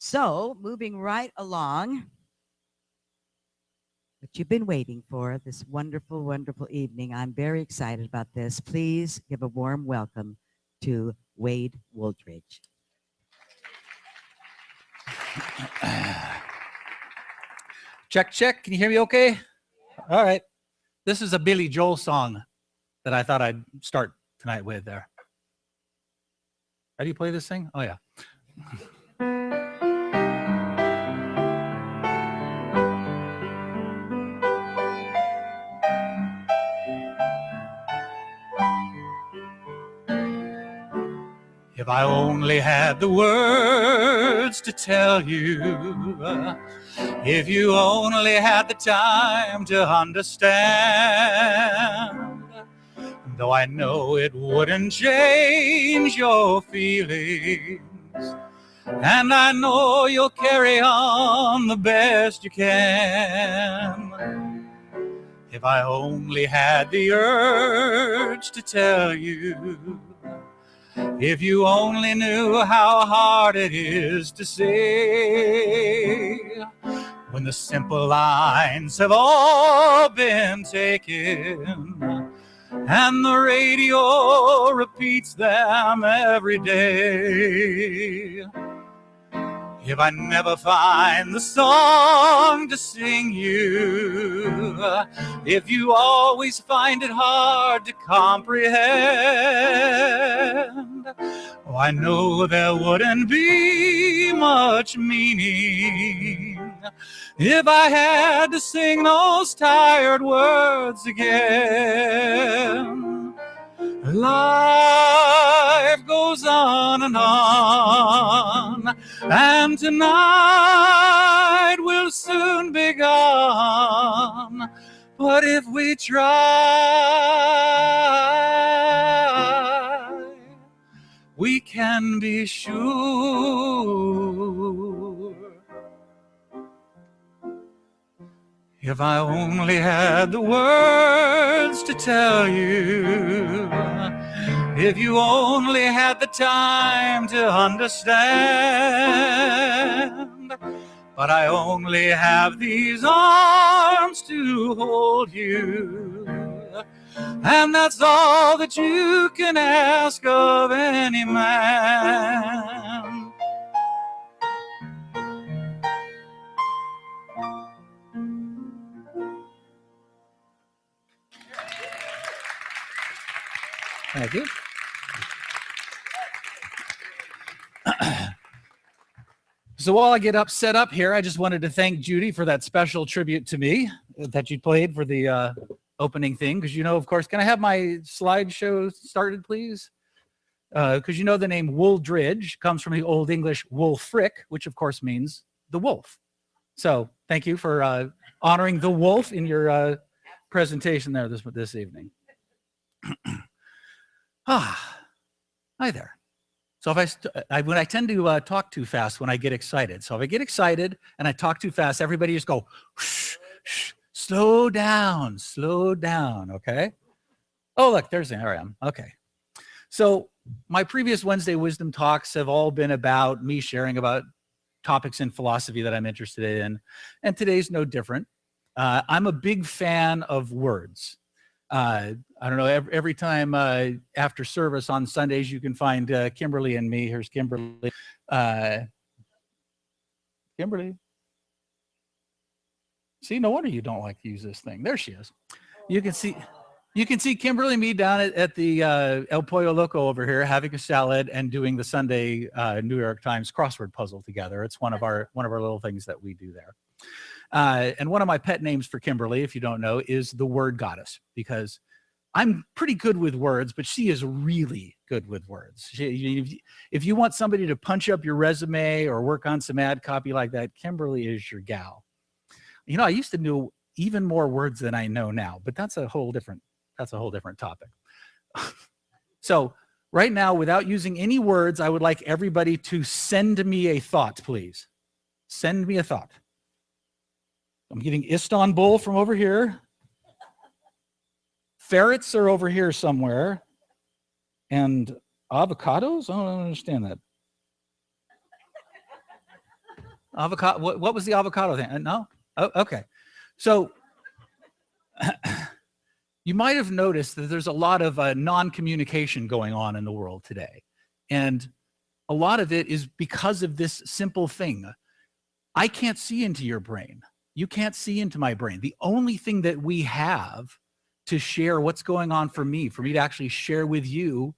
So, moving right along, what you've been waiting for, this wonderful, wonderful evening. I'm very excited about this. Please give a warm welcome to Wade Wooldridge. Check, check. Can you hear me okay? All right. This is a Billy Joel song that I thought I'd start tonight with there. How do you play this thing? Oh, yeah. If I only had the words to tell you, if you only had the time to understand, though I know it wouldn't change your feelings, and I know you'll carry on the best you can. If I only had the urge to tell you, if you only knew how hard it is to say, when the simple lines have all been taken, and the radio repeats them every day. If I never find the song to sing you, if you always find it hard to comprehend, oh, I know there wouldn't be much meaning if I had to sing those tired words again. Life goes on, and tonight will soon be gone. But if we try, we can be sure. If I only had the words to tell you, if you only had the time to understand, but I only have these arms to hold you, and that's all that you can ask of any man. Thank you. So while I get set up here, I just wanted to thank Judy for that special tribute to me that you played for the opening thing. Because, of course, can I have my slideshow started, please? Because the name Wooldridge comes from the Old English Wulfric, which, of course, means the wolf. So thank you for honoring the wolf in your presentation there this evening. Hi there. So if when I tend to talk too fast when I get excited. So if I get excited and I talk too fast, everybody just go, shh, shh, slow down, okay? Oh, look, there I am. Okay. So my previous Wednesday Wisdom Talks have all been about me sharing about topics in philosophy that I'm interested in, and today's no different. I'm a big fan of words. I don't know, every time after service on Sundays, you can find Kimberly and me. Here's Kimberly. Kimberly. See, no wonder you don't like to use this thing. There she is. You can see Kimberly and me down at the El Pollo Loco over here having a salad and doing the Sunday New York Times crossword puzzle together. It's one of our little things that we do there. And one of my pet names for Kimberly, if you don't know, is the word goddess, because I'm pretty good with words, but she is really good with words. If you want somebody to punch up your resume or work on some ad copy like that, Kimberly is your gal. I used to know even more words than I know now, but that's a whole different topic. So right now, without using any words, I would like everybody to send me a thought, please. Send me a thought. I'm getting Istanbul from over here. Ferrets are over here somewhere. And avocados? I don't understand that. Avocado. What was the avocado thing? No? Oh, okay. So you might have noticed that there's a lot of non-communication going on in the world today. And a lot of it is because of this simple thing. I can't see into your brain. You can't see into my brain. The only thing that we have to share what's going on for me to actually share with you,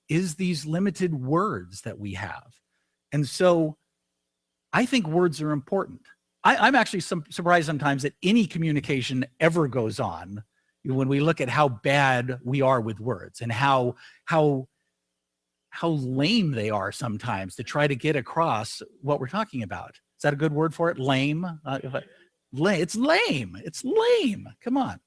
is these limited words that we have. And so I think words are important. I'm actually surprised sometimes that any communication ever goes on when we look at how bad we are with words and how lame they are sometimes to try to get across what we're talking about. Is that a good word for it? Lame? It's lame. It's lame. Come on.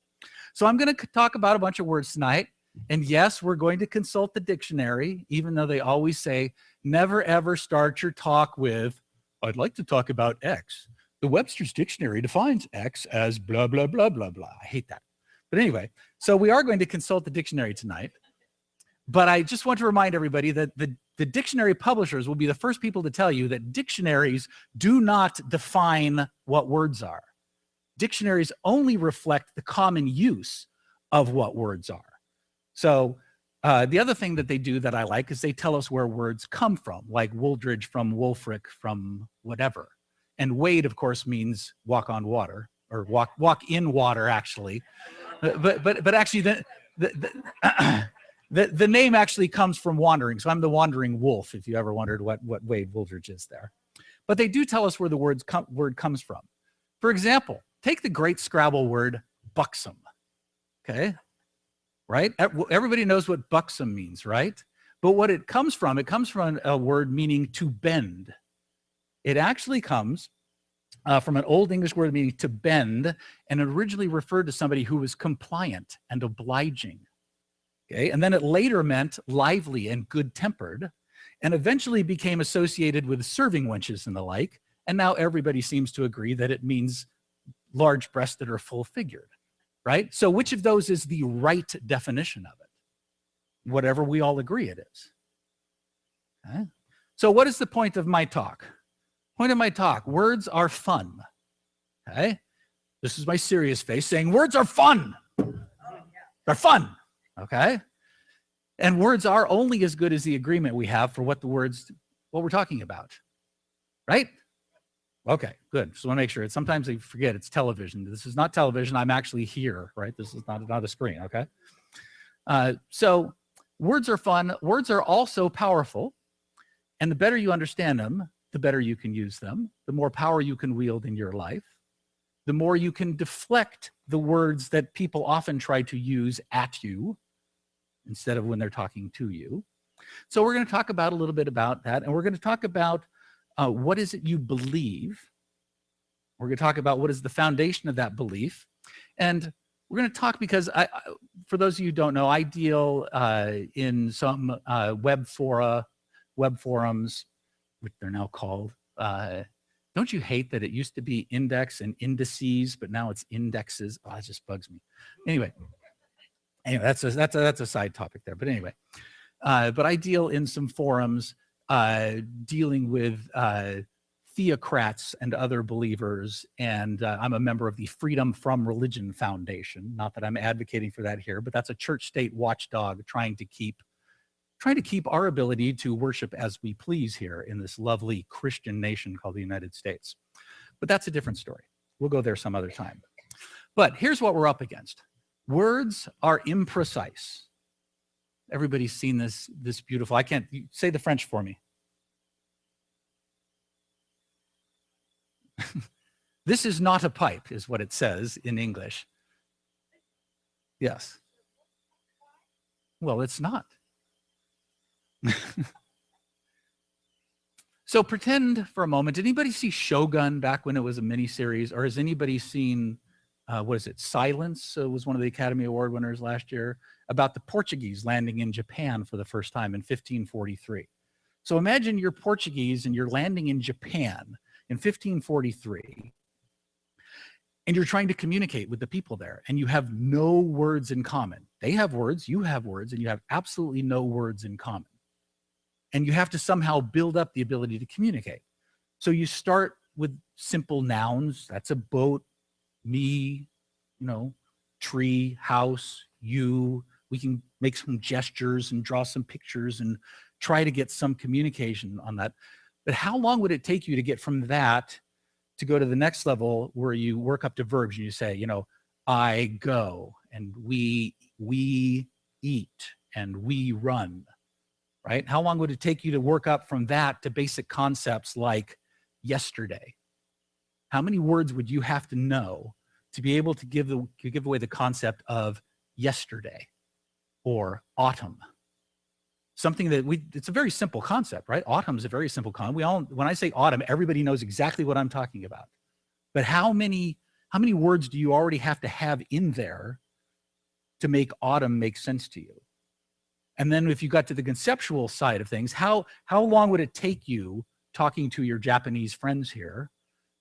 So I'm going to talk about a bunch of words tonight. And yes, we're going to consult the dictionary, even though they always say, never ever start your talk with, I'd like to talk about X. The Webster's Dictionary defines X as blah, blah, blah, blah, blah. I hate that. But anyway, so we are going to consult the dictionary tonight. But I just want to remind everybody that the dictionary publishers will be the first people to tell you that dictionaries do not define what words are. Dictionaries only reflect the common use of what words are. So the other thing that they do that I like is they tell us where words come from, like Wooldridge from Wulfric from whatever. And wade, of course, means walk on water, or walk in water, actually. But actually, the name actually comes from wandering. So I'm the wandering wolf, if you ever wondered what Wade Wooldridge is there. But they do tell us where the word comes from. For example, take the great Scrabble word buxom, okay? Right? Everybody knows what buxom means, right? But what it comes from a word meaning to bend. It actually comes from an Old English word meaning to bend, and originally referred to somebody who was compliant and obliging. Okay, and then it later meant lively and good-tempered, and eventually became associated with serving wenches and the like. And now everybody seems to agree that it means large-breasted or full-figured, right? So which of those is the right definition of it? Whatever we all agree it is. Okay? So what is the point of my talk? Point of my talk, words are fun. Okay? This is my serious face saying words are fun. They're fun. Okay? And words are only as good as the agreement we have for what we're talking about. Right? Okay, good. Just want to make sure. Sometimes I forget it's television. This is not television. I'm actually here, right? This is not a screen, okay? So words are fun. Words are also powerful. And the better you understand them, the better you can use them, the more power you can wield in your life, the more you can deflect the words that people often try to use at you instead of when they're talking to you. So we're going to talk about a little bit about that, and we're going to talk about what is it you believe. We're going to talk about what is the foundation of that belief. And we're going to talk because, for those of you who don't know, I deal in some web forums, which they're now called. Don't you hate that it used to be index and indices, but now it's indexes? Oh, that just bugs me. Anyway, that's a side topic there. But anyway, but I deal in some forums dealing with theocrats and other believers, and I'm a member of the Freedom from Religion Foundation. Not that I'm advocating for that here, but that's a church-state watchdog trying to keep our ability to worship as we please here in this lovely Christian nation called the United States. But that's a different story. We'll go there some other time. But here's what we're up against. Words are imprecise. Everybody's seen this beautiful, I can't, say the French for me. This is not a pipe, is what it says in English. Yes. Well, it's not. So pretend for a moment, did anybody see Shogun back when it was a miniseries? Or has anybody seen, what is it, Silence? Was one of the Academy Award winners last year, about the Portuguese landing in Japan for the first time in 1543. So imagine you're Portuguese and you're landing in Japan in 1543, and you're trying to communicate with the people there, and you have no words in common. They have words, you have words, and you have absolutely no words in common. And you have to somehow build up the ability to communicate. So you start with simple nouns. That's a boat, me, tree, house, you. We can make some gestures and draw some pictures and try to get some communication on that. But how long would it take you to get from that to go to the next level where you work up to verbs and you say, I go, and we eat, and we run, right? How long would it take you to work up from that to basic concepts like yesterday? How many words would you have to know to be able to give away the concept of yesterday or autumn? Something that it's a very simple concept, right? Autumn is a very simple concept. When I say autumn, everybody knows exactly what I'm talking about. But how many words do you already have to have in there to make autumn make sense to you? And then if you got to the conceptual side of things, how long would it take you talking to your Japanese friends here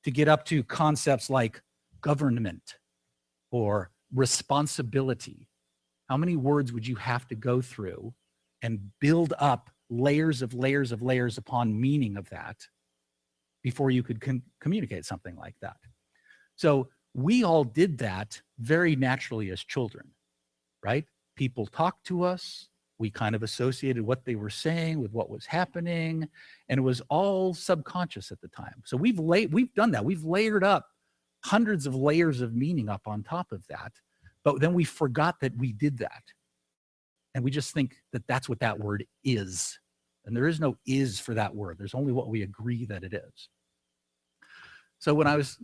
to get up to concepts like government or responsibility? How many words would you have to go through and build up layers of layers of layers upon meaning of that before you could communicate something like that? So we all did that very naturally as children, right? People talked to us. We kind of associated what they were saying with what was happening, and it was all subconscious at the time. So we've done that. We've layered up hundreds of layers of meaning up on top of that, but then we forgot that we did that. And we just think that that's what that word is. And there is no is for that word. There's only what we agree that it is. So when I was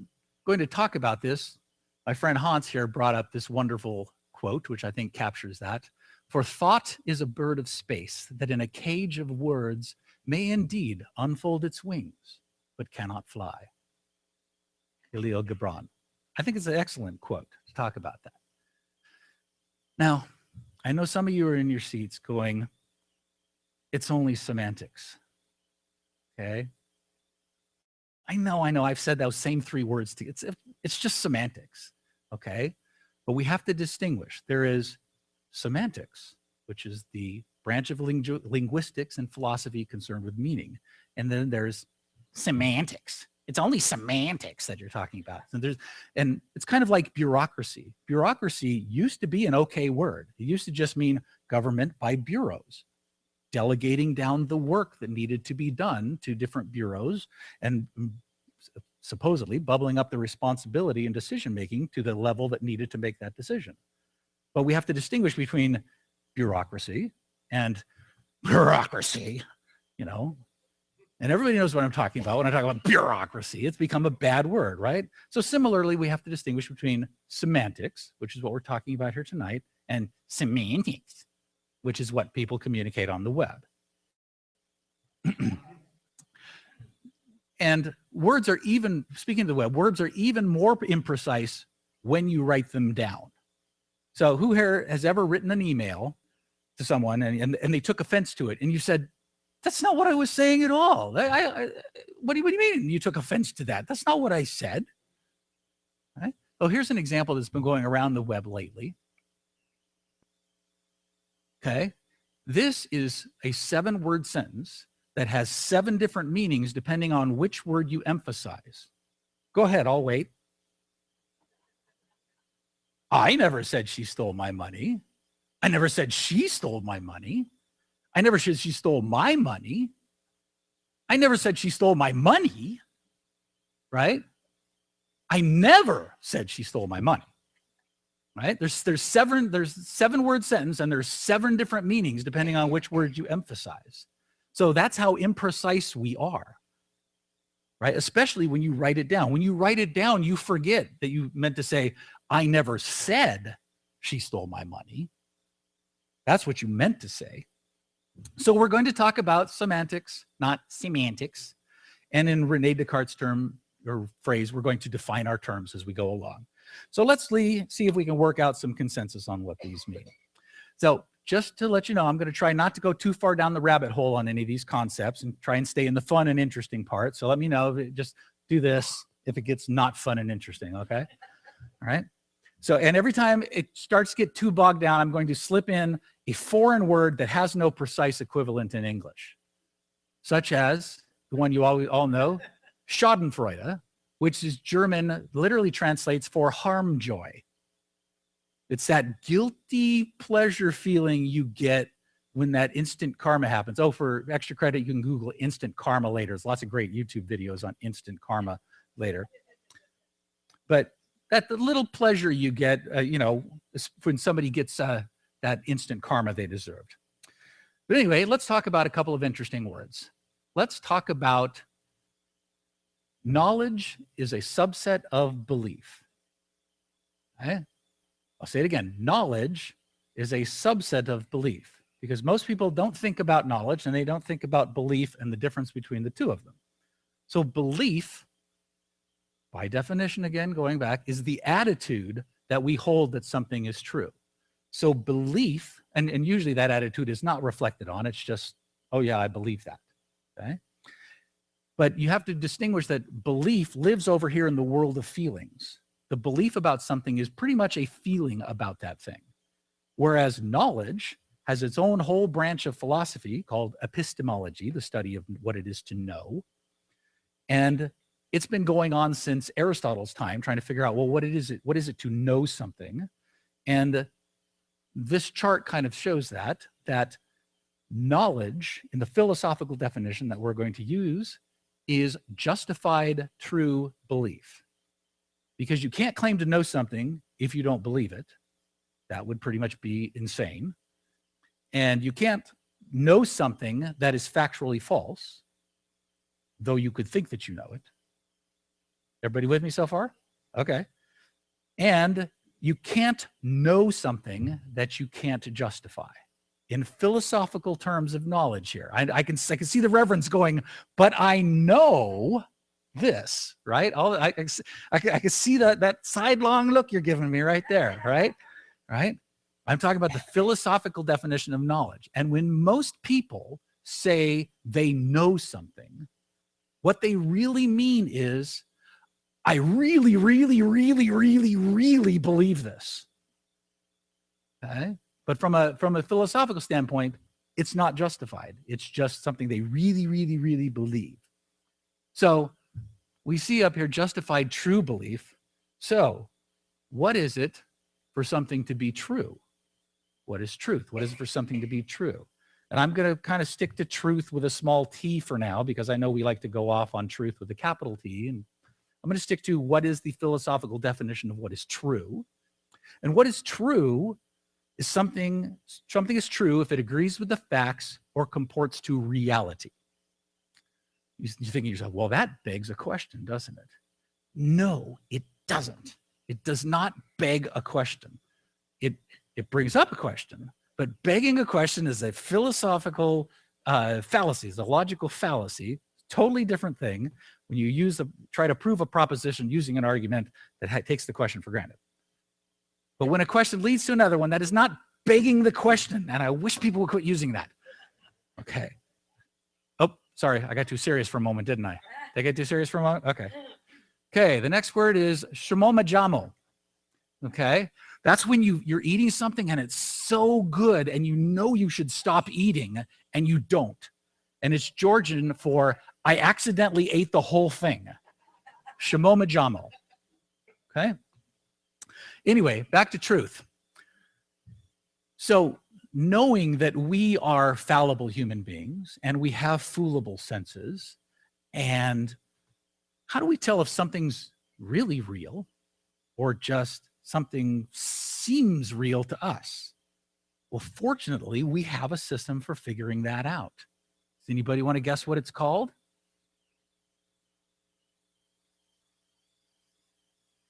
going to talk about this, my friend Hans here brought up this wonderful quote, which I think captures that. For thought is a bird of space that in a cage of words may indeed unfold its wings, but cannot fly. Khalil Gibran. I think it's an excellent quote to talk about that. Now, I know some of you are in your seats going, it's only semantics. Okay? I know. I've said those same three words. It's just semantics. Okay? But we have to distinguish. There is semantics, which is the branch of linguistics and philosophy concerned with meaning. And then there's semantics. It's only semantics that you're talking about. And it's kind of like bureaucracy. Bureaucracy used to be an okay word. It used to just mean government by bureaus, delegating down the work that needed to be done to different bureaus and supposedly bubbling up the responsibility and decision-making to the level that needed to make that decision. But we have to distinguish between bureaucracy and bureaucracy, and everybody knows what I'm talking about when I talk about bureaucracy. It's become a bad word, right? So similarly, we have to distinguish between semantics, which is what we're talking about here tonight, and semantics, which is what people communicate on the web. And words are even, speaking of the web, words are even more imprecise when you write them down. So who here has ever written an email to someone and they took offense to it and you said, that's not what I was saying at all. What do you mean you took offense to that? That's not what I said. Right? Well, here's an example that's been going around the web lately. Okay. This is a 7-word sentence that has 7 different meanings depending on which word you emphasize. Go ahead, I'll wait. I never said she stole my money. I never said she stole my money. I never said she stole my money. I never said she stole my money, right? I never said she stole my money, right? There's 7-word sentence and there's 7 different meanings depending on which word you emphasize. So that's how imprecise we are, right? Especially when you write it down. When you write it down, you forget that you meant to say, I never said she stole my money. That's what you meant to say. So we're going to talk about semantics, not semantics. And in Rene Descartes' term or phrase, we're going to define our terms as we go along. So let's see if we can work out some consensus on what these mean. So just to let you know, I'm going to try not to go too far down the rabbit hole on any of these concepts and try and stay in the fun and interesting part. So let me know, just do this if it gets not fun and interesting, okay? All right. So, and every time it starts to get too bogged down, I'm going to slip in a foreign word that has no precise equivalent in English, such as the one you all know, Schadenfreude, which is German, literally translates for harm joy. It's that guilty pleasure feeling you get when that instant karma happens. Oh, for extra credit, you can Google instant karma later. There's lots of great YouTube videos on instant karma later. But that the little pleasure you get, when somebody gets that instant karma they deserved. But anyway, let's talk about a couple of interesting words. Let's talk about knowledge is a subset of belief. Okay? I'll say it again. Knowledge is a subset of belief, because most people don't think about knowledge and they don't think about belief and the difference between the two of them. So belief, by definition, again, going back, is the attitude that we hold that something is true. So belief, and usually that attitude is not reflected on, it's just, oh yeah, I believe that, okay? But you have to distinguish that belief lives over here in the world of feelings. The belief about something is pretty much a feeling about that thing. Whereas knowledge has its own whole branch of philosophy called epistemology, the study of what it is to know. And it's been going on since Aristotle's time, trying to figure out, well, what is it to know something? And this chart kind of shows that knowledge, in the philosophical definition that we're going to use, is justified true belief. Because you can't claim to know something if you don't believe it. That would pretty much be insane. And you can't know something that is factually false, though you could think that you know it. Everybody with me so far? Okay. And you can't know something that you can't justify. In philosophical terms of knowledge here, I can see the reverends going, but I know this, right? I can see that sidelong look you're giving me right there, right? I'm talking about the philosophical definition of knowledge. And when most people say they know something, what they really mean is, I really, really, really, really, really believe this. Okay? But from a philosophical standpoint, it's not justified. It's just something they really, really, really believe. So we see up here justified true belief. So what is it for something to be true? What is truth? What is it for something to be true? And I'm going to kind of stick to truth with a small t for now, because I know we like to go off on truth with a capital T. And I'm going to stick to what is the philosophical definition of what is true. And what is true is something is true if it agrees with the facts or comports to reality. You think to yourself, well, that begs a question, doesn't it? No, it doesn't. It does not beg a question. It brings up a question, but begging a question is a philosophical fallacy, it's a logical fallacy, totally different thing when you try to prove a proposition using an argument that takes the question for granted. But when a question leads to another one, that is not begging the question, and I wish people would quit using that. Okay. Oh, sorry, I got too serious for a moment, didn't I? Did I get too serious for a moment? Okay. Okay, the next word is shomomajamo. Okay, that's when you're eating something and it's so good and you know you should stop eating and you don't. And it's Georgian for I accidentally ate the whole thing. Shomomajamo. Okay. Anyway, back to truth. So knowing that we are fallible human beings and we have foolable senses, and how do we tell if something's really real or just something seems real to us? Well, fortunately, we have a system for figuring that out. Does anybody want to guess what it's called?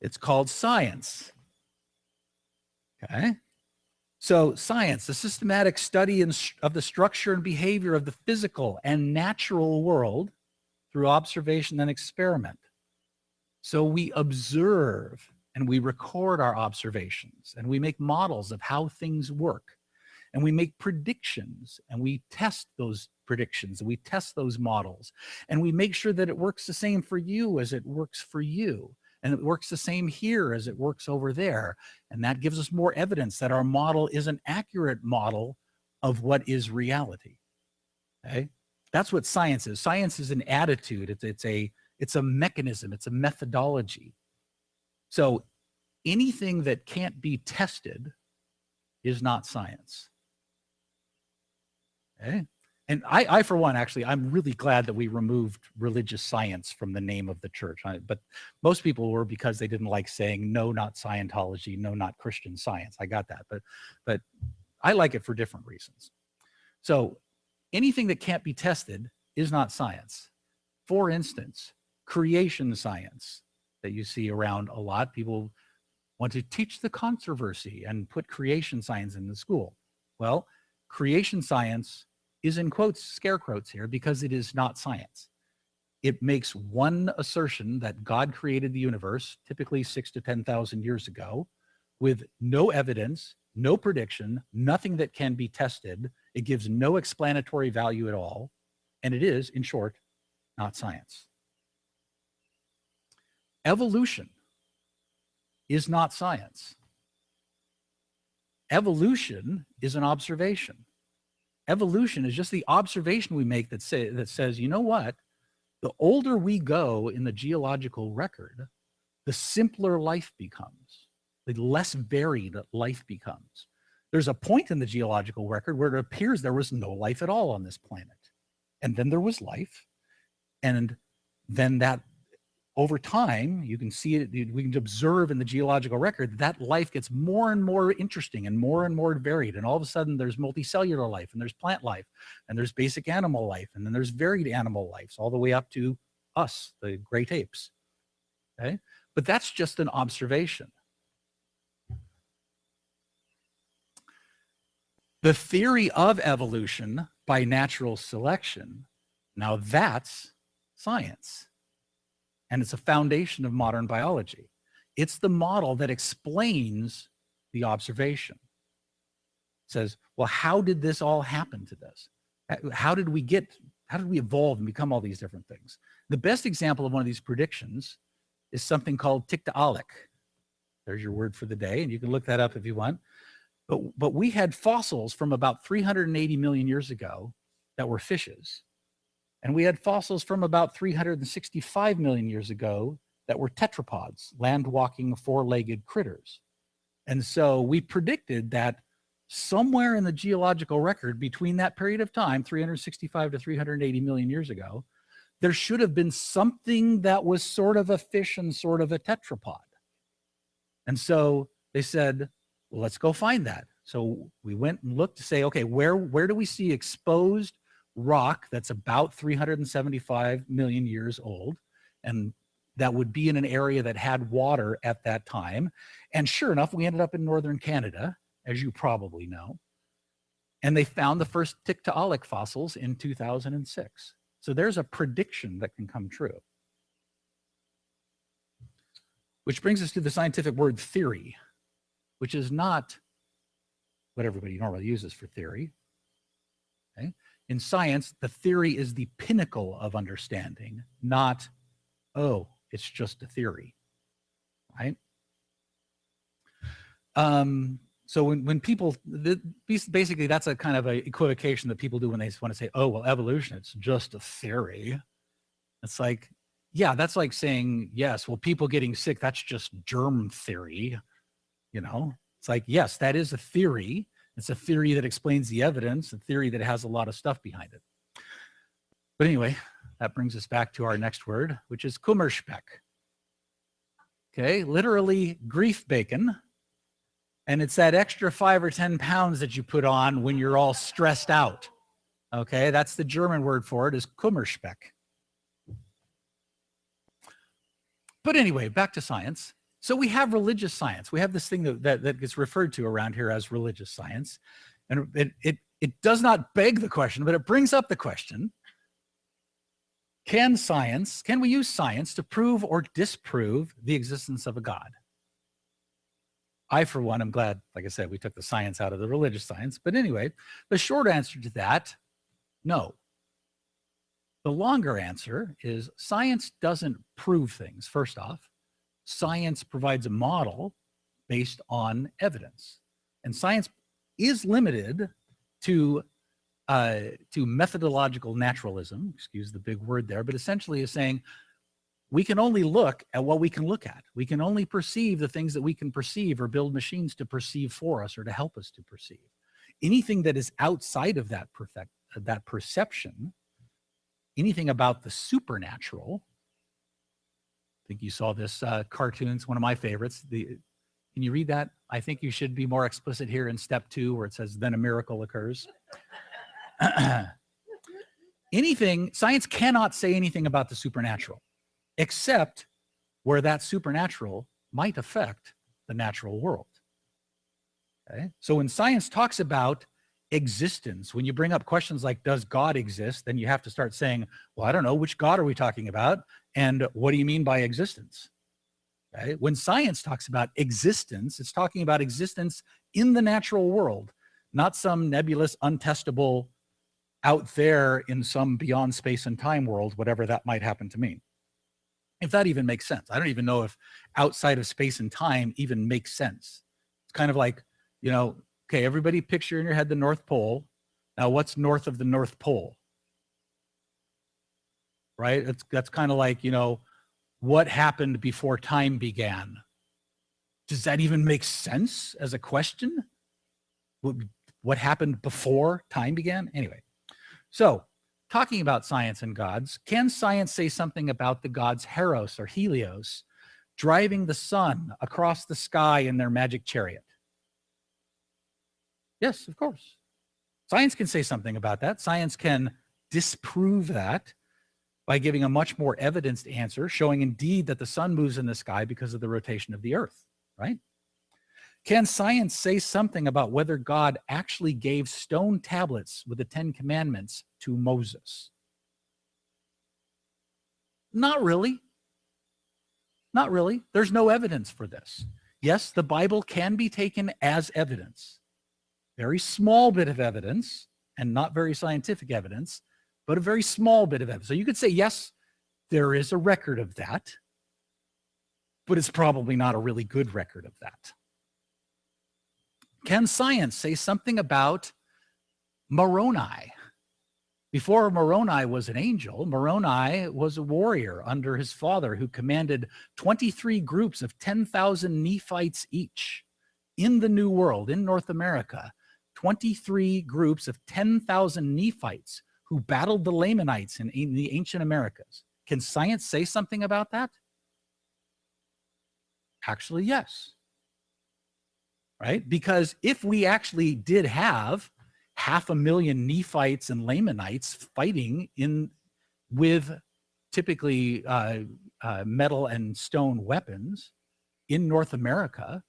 It's called science. Okay. So science, the systematic study of the structure and behavior of the physical and natural world through observation and experiment. So we observe and we record our observations and we make models of how things work. And we make predictions and we test those predictions and we test those models. And we make sure that it works the same for you as it works for you. And it works the same here as it works over there. And that gives us more evidence that our model is an accurate model of what is reality. Okay? That's what science is. Science is an attitude. It's It's a mechanism. It's a methodology. So anything that can't be tested is not science. Okay? And I, for one, actually, I'm really glad that we removed religious science from the name of the church. But most people were because they didn't like saying, no, not Scientology, no, not Christian Science. I got that. But I like it for different reasons. So anything that can't be tested is not science. For instance, creation science that you see around a lot. People want to teach the controversy and put creation science in the school. Well, creation science is in quotes, scare quotes here, because it is not science. It makes one assertion that God created the universe, typically 6,000 to 10,000 years ago, with no evidence, no prediction, nothing that can be tested. It gives no explanatory value at all. And it is, in short, not science. Evolution is not science. Evolution is an observation. Evolution is just the observation we make that says, you know what? The older we go in the geological record, the simpler life becomes, the less varied life becomes. There's a point in the geological record where it appears there was no life at all on this planet. And then there was life. And then that, over time, you can see it, we can observe in the geological record that life gets more and more interesting and more varied. And all of a sudden there's multicellular life, and there's plant life, and there's basic animal life, and then there's varied animal lives all the way up to us, the great apes. Okay? But that's just an observation. The theory of evolution by natural selection, now that's science. And it's a foundation of modern biology. It's the model that explains the observation. It says, well, how did this all happen to this? How did we evolve and become all these different things? The best example of one of these predictions is something called Tiktaalik. There's your word for the day, and you can look that up if you want. But we had fossils from about 380 million years ago that were fishes. And we had fossils from about 365 million years ago that were tetrapods, land-walking, four-legged critters. And so we predicted that somewhere in the geological record between that period of time, 365 to 380 million years ago, there should have been something that was sort of a fish and sort of a tetrapod. And so they said, well, let's go find that. So we went and looked to say, okay, where do we see exposed rock that's about 375 million years old, and that would be in an area that had water at that time? And sure enough, we ended up in northern Canada, as you probably know, and they found the first Tiktaalik fossils in 2006. So there's a prediction that can come true. Which brings us to the scientific word theory, which is not what everybody normally uses for theory. Okay? In science, the theory is the pinnacle of understanding, not, oh, it's just a theory, right? So when people, basically that's a kind of a equivocation that people do when they want to say, oh, well, evolution, it's just a theory. It's like, yeah, that's like saying, yes, well, people getting sick, that's just germ theory, you know? It's like, yes, that is a theory. It's a theory that explains the evidence, a theory that has a lot of stuff behind it. But anyway, that brings us back to our next word, which is kummerspeck. Okay, literally grief bacon. And it's that extra 5 or 10 pounds that you put on when you're all stressed out. Okay, that's the German word for it, is kummerspeck. But anyway, back to science. So we have religious science. We have this thing that gets referred to around here as religious science. And it does not beg the question, but it brings up the question, can we use science to prove or disprove the existence of a God? I, for one, am glad, like I said, we took the science out of the religious science. But anyway, the short answer to that, no. The longer answer is science doesn't prove things, first off. Science provides a model based on evidence. And science is limited to methodological naturalism, excuse the big word there, but essentially is saying we can only look at what we can look at. We can only perceive the things that we can perceive, or build machines to perceive for us or to help us to perceive. Anything that is outside of that perception, anything about the supernatural. I think you saw this cartoon. It's one of my favorites. Can you read that? I think you should be more explicit here in step 2, where it says, then a miracle occurs. Science cannot say anything about the supernatural, except where that supernatural might affect the natural world. Okay? So when science talks about existence, when you bring up questions like, does God exist? Then you have to start saying, well, I don't know, which God are we talking about? And what do you mean by existence? Okay? When science talks about existence, it's talking about existence in the natural world, not some nebulous, untestable, out there in some beyond space and time world, whatever that might happen to mean. If that even makes sense. I don't even know if outside of space and time even makes sense. It's kind of like, okay, everybody picture in your head the North Pole. Now, what's north of the North Pole? Right? That's kind of like, what happened before time began? Does that even make sense as a question? What happened before time began? Anyway, so talking about science and gods, can science say something about the gods Heros or Helios driving the sun across the sky in their magic chariot? Yes, of course. Science can say something about that. Science can disprove that by giving a much more evidenced answer, showing indeed that the sun moves in the sky because of the rotation of the earth, right? Can science say something about whether God actually gave stone tablets with the 10 Commandments to Moses? Not really. Not really. There's no evidence for this. Yes, the Bible can be taken as evidence. Very small bit of evidence, and not very scientific evidence, but a very small bit of evidence. So you could say, yes, there is a record of that, but it's probably not a really good record of that. Can science say something about Moroni? Before Moroni was an angel, Moroni was a warrior under his father who commanded 23 groups of 10,000 Nephites each in the New World, in North America. 23 groups of 10,000 Nephites who battled the Lamanites in the ancient Americas. Can science say something about that? Actually, yes. Right? Because if we actually did have 500,000 Nephites and Lamanites fighting with typically metal and stone weapons in North America,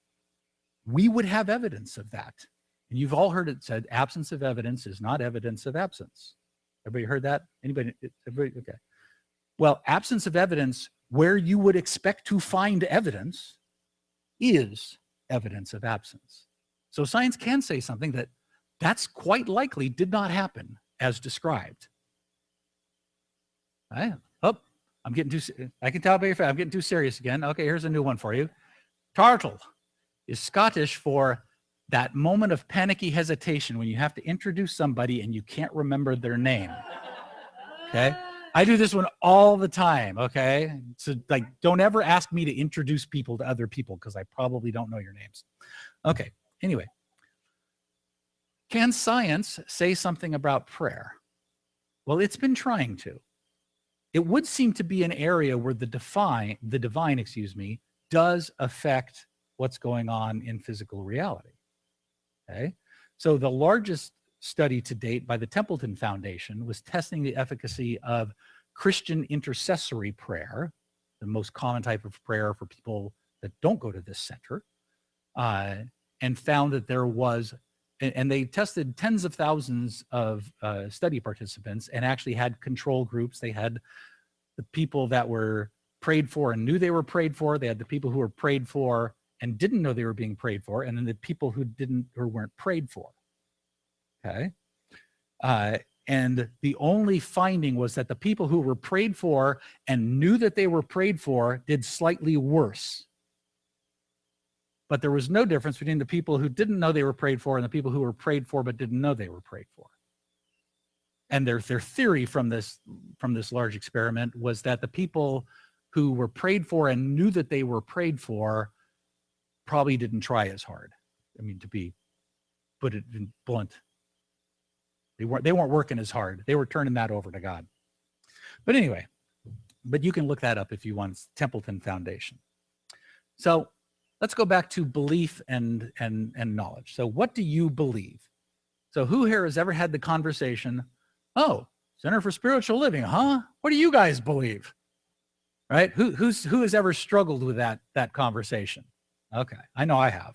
we would have evidence of that. And you've all heard it said, absence of evidence is not evidence of absence. Everybody heard that? Anybody? Everybody? Okay. Well, absence of evidence where you would expect to find evidence is evidence of absence. So science can say something that's quite likely did not happen as described. Right? Oh, I'm getting too, I can tell by your face, I'm getting too serious again. Okay, here's a new one for you. Tartle is Scottish for that moment of panicky hesitation when you have to introduce somebody and you can't remember their name. Okay? I do this one all the time, okay? So like, don't ever ask me to introduce people to other people because I probably don't know your names. Okay, anyway. Can science say something about prayer? Well, it's been trying to. It would seem to be an area where the divine, does affect what's going on in physical reality. Okay, so the largest study to date by the Templeton Foundation was testing the efficacy of Christian intercessory prayer, the most common type of prayer for people that don't go to this center, and found that there was, and they tested tens of thousands of study participants and actually had control groups. They had the people that were prayed for and knew they were prayed for. They had the people who were prayed for and didn't know they were being prayed for, and then the people who weren't prayed for. Okay. And the only finding was that the people who were prayed for and knew that they were prayed for did slightly worse. But there was no difference between the people who didn't know they were prayed for and the people who were prayed for but didn't know they were prayed for. And their theory from this large experiment was that the people who were prayed for and knew that they were prayed for probably didn't try as hard. I mean, to put it in blunt, they weren't working as hard. They were turning that over to God. But anyway, but you can look that up if you want. It's Templeton Foundation. So let's go back to belief and knowledge. So what do you believe? So who here has ever had the conversation, oh, Center for Spiritual Living, huh? What do you guys believe? Right? Who has ever struggled with that conversation? Okay, I know I have.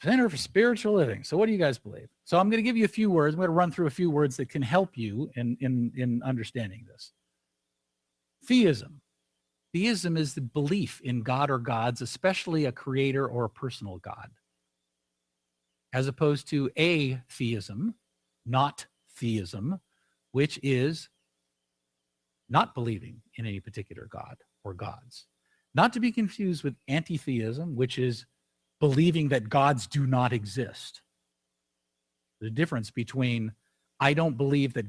Center for Spiritual Living. So what do you guys believe? So I'm going to give you a few words. I'm going to run through a few words that can help you in understanding this. Theism. Theism is the belief in God or gods, especially a creator or a personal God, as opposed to atheism, not theism, which is not believing in any particular God or gods. Not to be confused with anti-theism, which is believing that gods do not exist. The difference between I don't believe that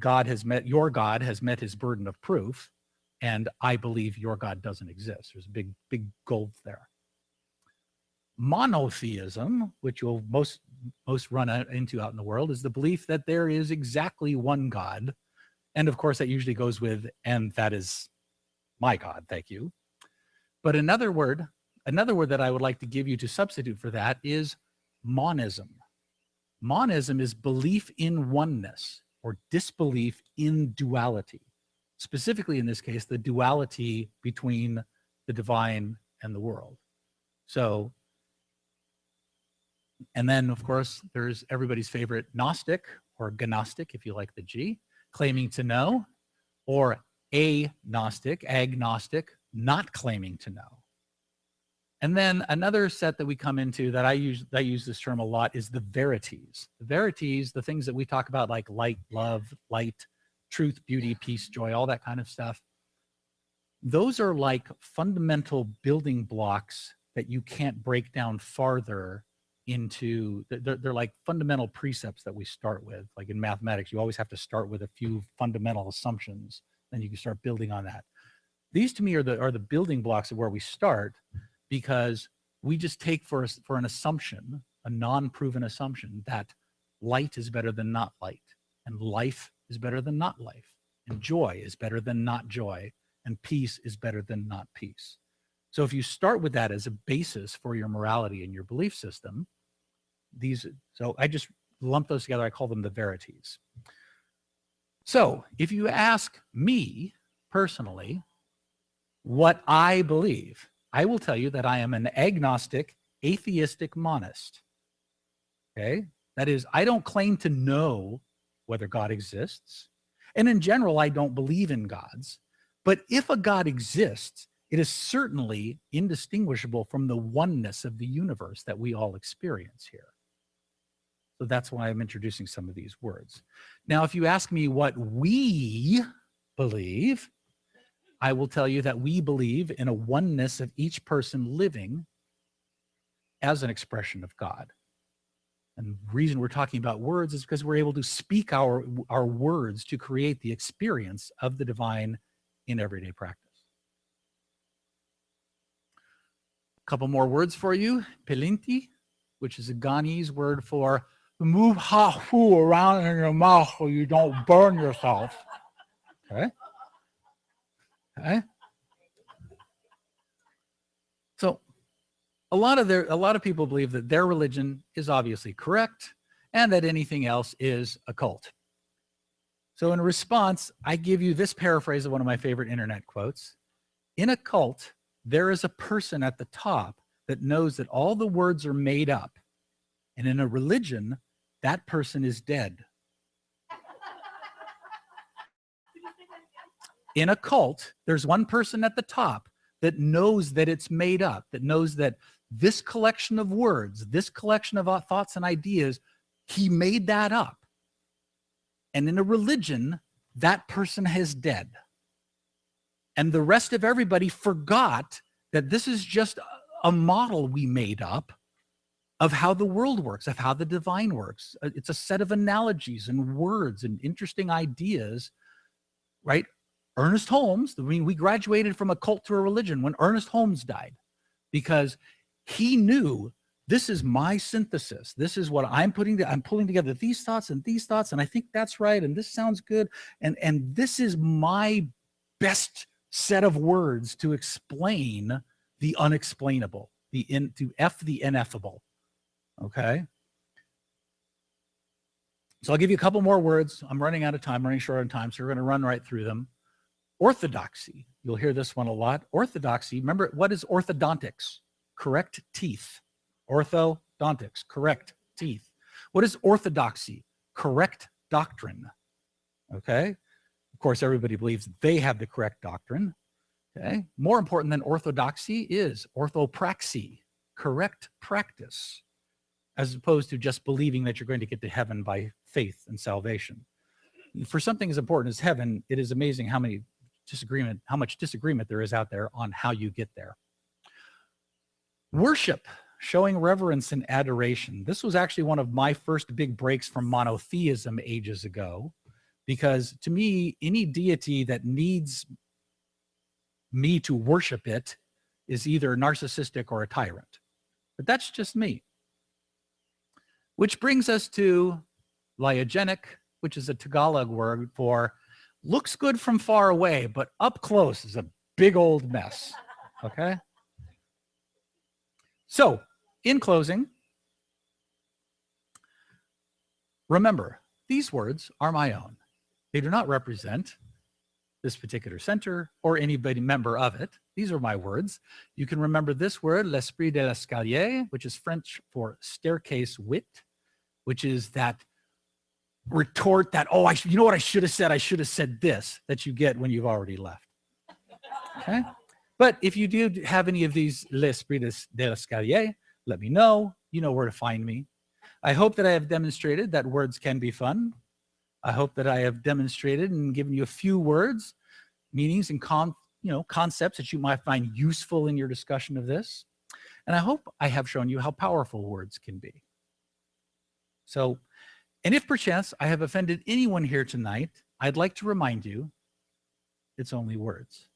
your God has met his burden of proof, and I believe your God doesn't exist. There's a big gulf there. Monotheism, which you'll most run into out in the world, is the belief that there is exactly one God. And of course, that usually goes with, and that is my God, thank you. But another word that I would like to give you to substitute for that is monism. Monism is belief in oneness or disbelief in duality. Specifically in this case, the duality between the divine and the world. So, and then of course, there's everybody's favorite Gnostic or Gnostic, if you like the G, claiming to know, or agnostic, not claiming to know. And then another set that we come into that I use this term a lot is the verities. The verities, the things that we talk about like light, love, light, truth, beauty, peace, joy, all that kind of stuff. Those are like fundamental building blocks that you can't break down farther into. They're like fundamental precepts that we start with. Like in mathematics, you always have to start with a few fundamental assumptions, then you can start building on that. These to me are the building blocks of where we start, because we just take for an assumption, a non-proven assumption, that light is better than not light, and life is better than not life, and joy is better than not joy, and peace is better than not peace. So if you start with that as a basis for your morality and your belief system, so I just lump those together. I call them the verities. So if you ask me personally what I believe, I will tell you that I am an agnostic, atheistic monist. Okay? That is, I don't claim to know whether God exists. And in general, I don't believe in gods. But if a God exists, it is certainly indistinguishable from the oneness of the universe that we all experience here. So that's why I'm introducing some of these words. Now, if you ask me what we believe, I will tell you that we believe in a oneness of each person living as an expression of God. And the reason we're talking about words is because we're able to speak our words to create the experience of the divine in everyday practice. A couple more words for you. Pelinti, which is a Ghanese word for move hot food around in your mouth so you don't burn yourself. Okay? Okay? So a lot of people believe that their religion is obviously correct and that anything else is a cult. So in response, I give you this paraphrase of one of my favorite internet quotes. In a cult, there is a person at the top that knows that all the words are made up. And in a religion, that person is dead. In a cult, there's one person at the top that knows that it's made up, that knows that this collection of words, this collection of thoughts and ideas, he made that up. And in a religion, that person is dead. And the rest of everybody forgot that this is just a model we made up of how the world works, of how the divine works. It's a set of analogies and words and interesting ideas, right? Ernest Holmes, I mean, we graduated from a cult to a religion when Ernest Holmes died, because he knew, this is my synthesis. This is what I'm pulling together these thoughts, and I think that's right, and this sounds good, and this is my best set of words to explain the unexplainable, to F the ineffable. Okay. So I'll give you a couple more words. I'm running out of time, running short on time, so we're going to run right through them. Orthodoxy. You'll hear this one a lot. Orthodoxy. Remember, what is orthodontics? Correct teeth. Orthodontics. Correct teeth. What is orthodoxy? Correct doctrine. Okay. Of course, everybody believes they have the correct doctrine. Okay. More important than orthodoxy is orthopraxy. Correct practice, as opposed to just believing that you're going to get to heaven by faith and salvation. For something as important as heaven, it is amazing how much disagreement there is out there on how you get there. Worship, showing reverence and adoration. This was actually one of my first big breaks from monotheism ages ago, because to me, any deity that needs me to worship it is either narcissistic or a tyrant. But that's just me. Which brings us to lyogenic, which is a Tagalog word for looks good from far away, but up close is a big old mess. Okay? So, in closing, remember, these words are my own. They do not represent this particular center or anybody member of it. These are my words. You can remember this word, l'esprit de l'escalier, which is French for staircase wit, which is that retort that, oh, you know what I should have said? I should have said this, that you get when you've already left. Okay? But if you do have any of these l'esprit de l'escalier, let me know. You know where to find me. I hope that I have demonstrated that words can be fun. I hope that I have demonstrated and given you a few words, meanings, and concepts that you might find useful in your discussion of this. And I hope I have shown you how powerful words can be. So, and if perchance I have offended anyone here tonight, I'd like to remind you, it's only words.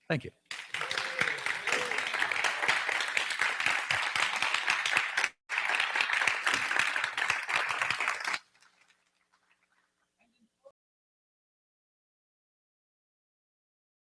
Thank you.